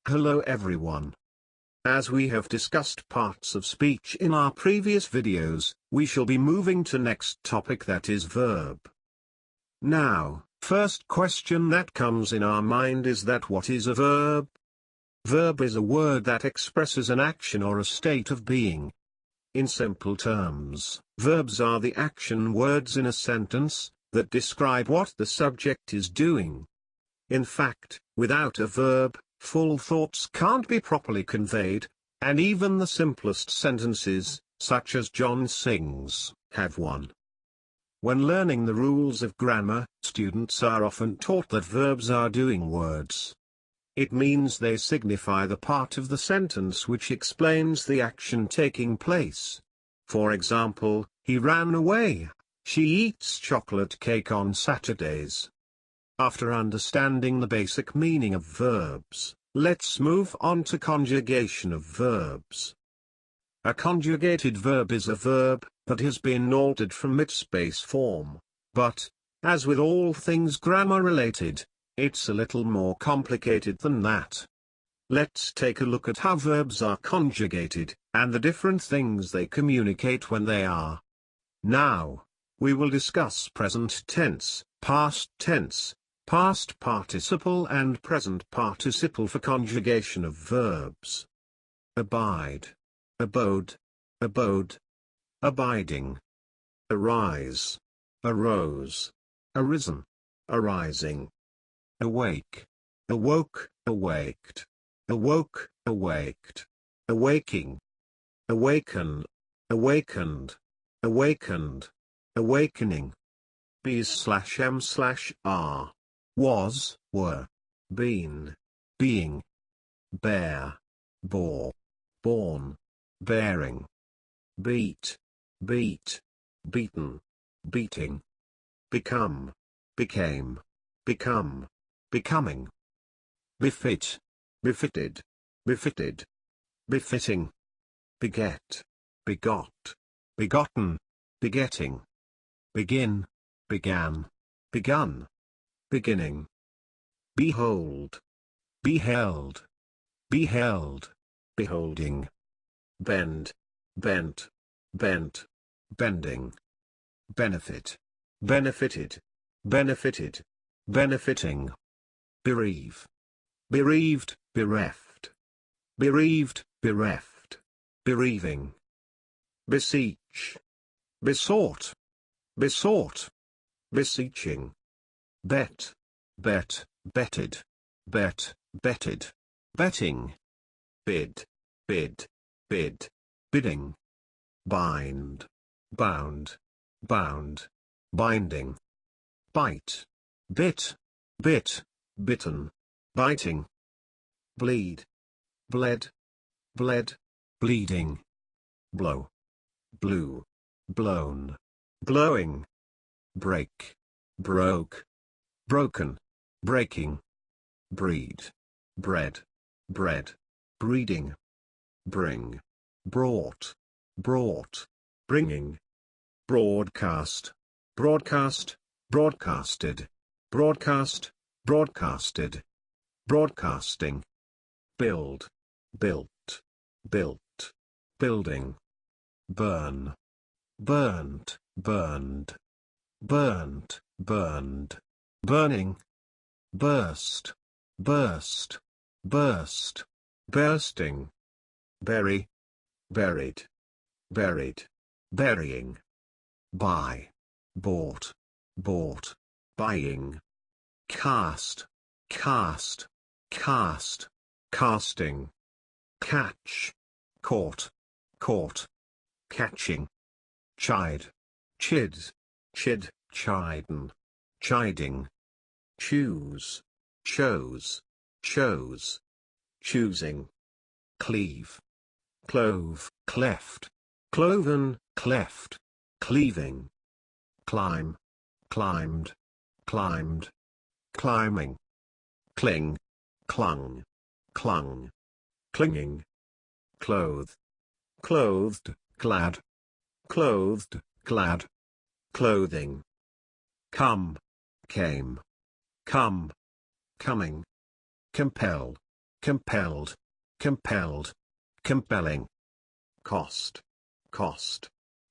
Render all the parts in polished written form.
Hello everyone. As we have discussed parts of speech in our previous videos, we shall be moving to next topic, that is verb. Now, first question that comes in our mind is that what is a verb? Verb is a word that expresses an action or a state of being. In simple terms, verbs are the action words in a sentence that describe what the subject is doing. In fact, without a verb, full thoughts can't be properly conveyed, and even the simplest sentences, such as John sings, have one. When learning the rules of grammar, students are often taught that verbs are doing words. It means they signify the part of the sentence which explains the action taking place. For example, he ran away. She eats chocolate cake on Saturdays. After understanding the basic meaning of verbs, let's move on to conjugation of verbs. A conjugated verb is a verb that has been altered from its base form, but, as with all things grammar-related, it's a little more complicated than that. Let's take a look at how verbs are conjugated, and the different things they communicate when they are. Now, we will discuss present tense, past tense, past participle and present participle for conjugation of verbs. Abide, abode, abode, abiding. Arise, arose, arisen, arising. Awake, awoke, awaked, awoke, awaked, awaking. Awaken, awakened, awakened, awakening. B's/m/r. Was, were, been, being. Bear, bore, born, bearing. Beat, beat, beaten, beating. Become, became, become, becoming. Befit, befitted, befitted, befitting. Beget, begot, begotten, begetting. Begin, began, begun, beginning. Behold, beheld, beheld, beholding. Bend, bent, bent, bending. Benefit, benefited, benefited, benefiting. Bereave, bereaved, bereft, bereaved, bereft, bereaving. Beseech, besought, besought, beseeching. Bet, bet, betted, bet, betted, betting. Bid, bid, bid, bidding. Bind, bound, bound, binding. Bite, bit, bit, bitten, biting. Bleed, bled, bled, bleeding. Blow, blew, blown, blowing. Break, broke, broken, breaking. Breed, bred, bred, breeding. Bring, brought, brought, bringing. Broadcast, broadcast, broadcasted, broadcast, broadcasted, broadcasting. Build, built, built, building. Burn, burnt, burned, burnt, burned, burning. Burst, burst, burst, bursting. Bury, buried, buried, burying. Buy, bought, bought, buying. Cast, cast, cast, casting. Catch, caught, caught, catching. Chide, chid, chid, chiden, chiding. Choose, chose, chose, choosing. Cleave, clove, cleft, cloven, cleft, cleaving. Climb, climbed, climbed, climbing. Cling, clung, clung, clinging. Clothe, clothed, glad, clothed, glad, clothing. Come, came, come, coming. Compel, compelled, compelled, compelling. Cost, cost,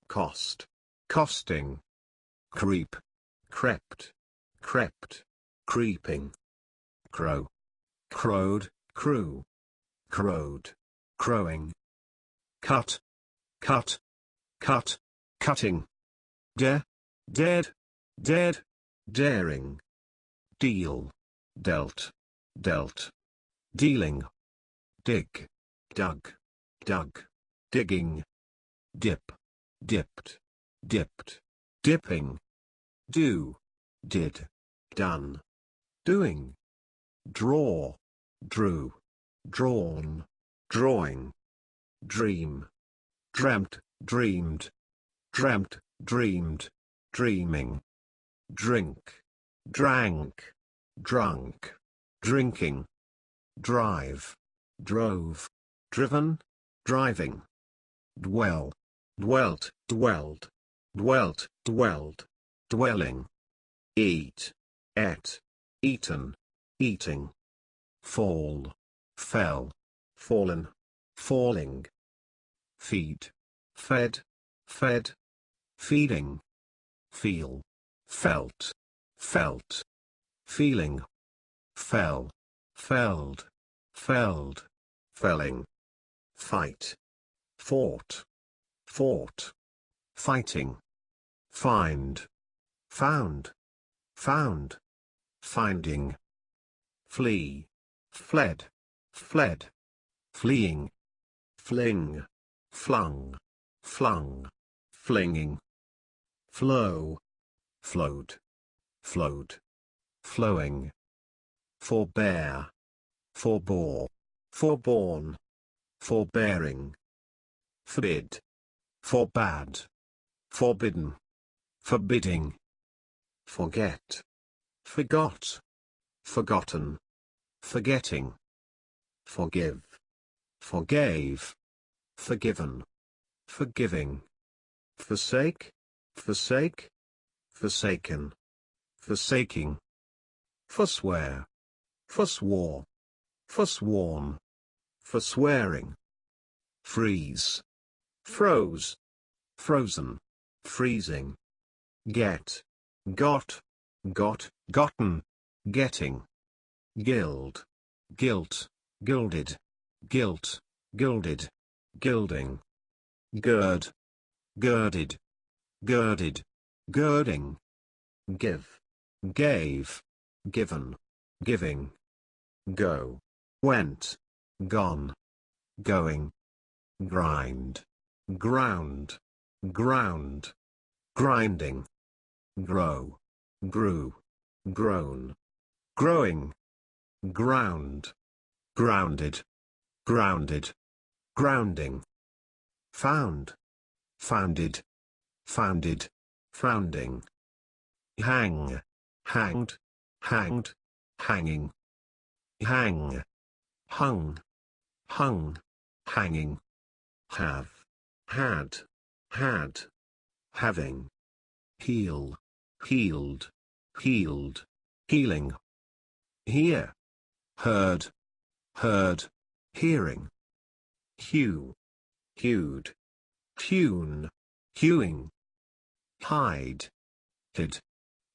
cost, costing. Creep, crept, crept, creeping. Crow, crowed, crew, crowed, crowing. Cut, cut, cut, cutting. Dead, dead, daring. Deal, dealt, dealt, dealing. Dig, dug, dug, digging. Dip, dipped, dipped, dipping. Do, did, done, doing. Draw, drew, drawn, drawing. Dream, dreamt, dreamed, dreamt, dreamed, dreaming. Drink, drank, drunk, drinking. Drive, drove, driven, driving. Dwell, dwelt, dwelled, dwelt, dwelled, dwelling. Eat, ate, eaten, eating. Fall, fell, fallen, falling. Feed, fed, fed, feeding. Feel, felt, felt, feeling. Fell, felled, felled, felling. Fight, fought, fought, fighting. Find, found, found, finding. Flee, fled, fled, fleeing. Fling, flung, flung, flinging. Flow, flowed, flowed, flowing. Forbear, forbore, forborne, forbearing. Forbid, forbade, forbidden, forbidding. Forget, forgot, forgotten, forgetting. Forgive, forgave, forgiven, forgiving. Forsake, forsake, forsaken, forsaking. Forswear, forswore, forsworn, forswearing. Freeze, froze, frozen, freezing. Get, got, got, gotten, getting. Gild, gilt, gilded, gilt, gilded, gilding. Gird, girded, girded, girding. Give, gave, given, giving. Go, went, gone, going. Grind, ground, ground, grinding. Grow, grew, grown, growing. Ground, grounded, grounded, grounding. Found, founded, founded, founding. Hang, hanged, hanged, hanging. Hang, hung, hung, hanging. Have, had, had, having. Heal, healed, healed, healing. Hear, heard, heard, hearing. Hew, hewed, hewn, hewing. Hide, hid,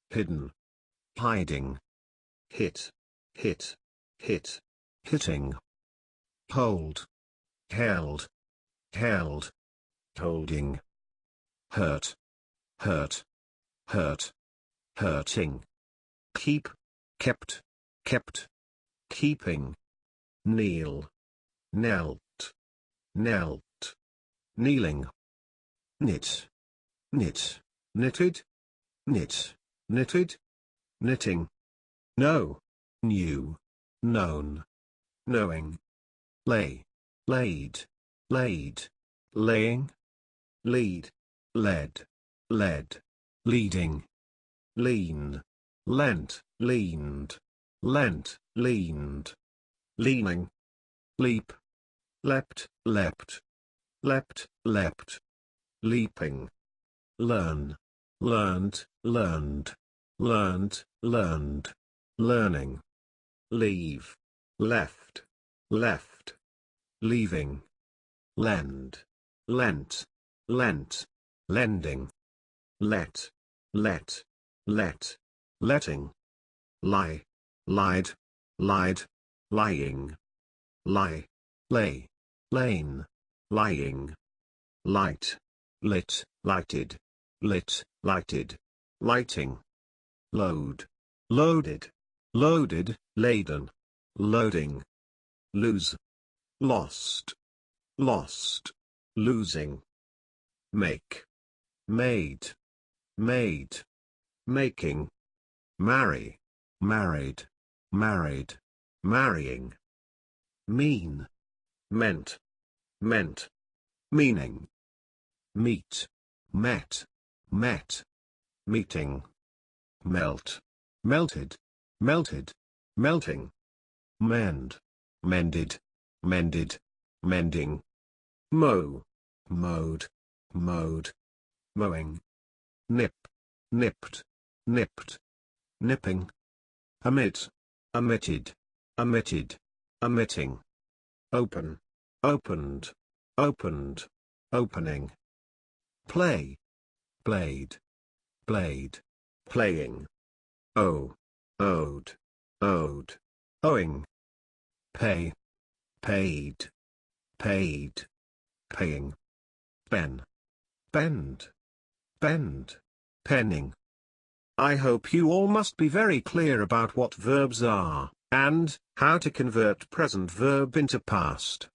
hidden, hiding. Hit, hit, hit, hitting. Hold, held, held, holding. Hurt, hurt, hurt, hurting. Keep, kept, kept, keeping. Kneel, knelt, knelt, kneeling. Knit, knit, knitted, knit, knitted, knitting. Know, knew, known, knowing. Lay, laid, laid, laying. Lead, led, led, leading. Lean, lent, leaned, lent, leaned. Leaning. Leap, leapt, leapt, leapt, leapt. Leaping. Learn, learned, learned, learned, learned. Learning. Leave, left, left, leaving, lend, lent, lent, lending, let, letting, lie, lied, lied, lying, lie, lay, lane, lying, light, lit, lighted, lit, lighted, lighting, load, loaded, loaded, laden, loading, lose, lost, lost, losing, make, made, made, making, marry, married, married, marrying, mean, meant, meant, meaning, meet, met, met, meeting, melt, melted, melted, melting, mend, mended, mended, mending, mow, mowed, mowed, mowing, nip, nipped, nipped, nipping, omit, omitted, omitted, omitting, open, opened, opened, opening, play, played, played, playing, owe, owed, owed, owing, pay, paid, paid, paying, ben, bend, bend, penning. I hope you all must be very clear about what verbs are, and how to convert present verb into past.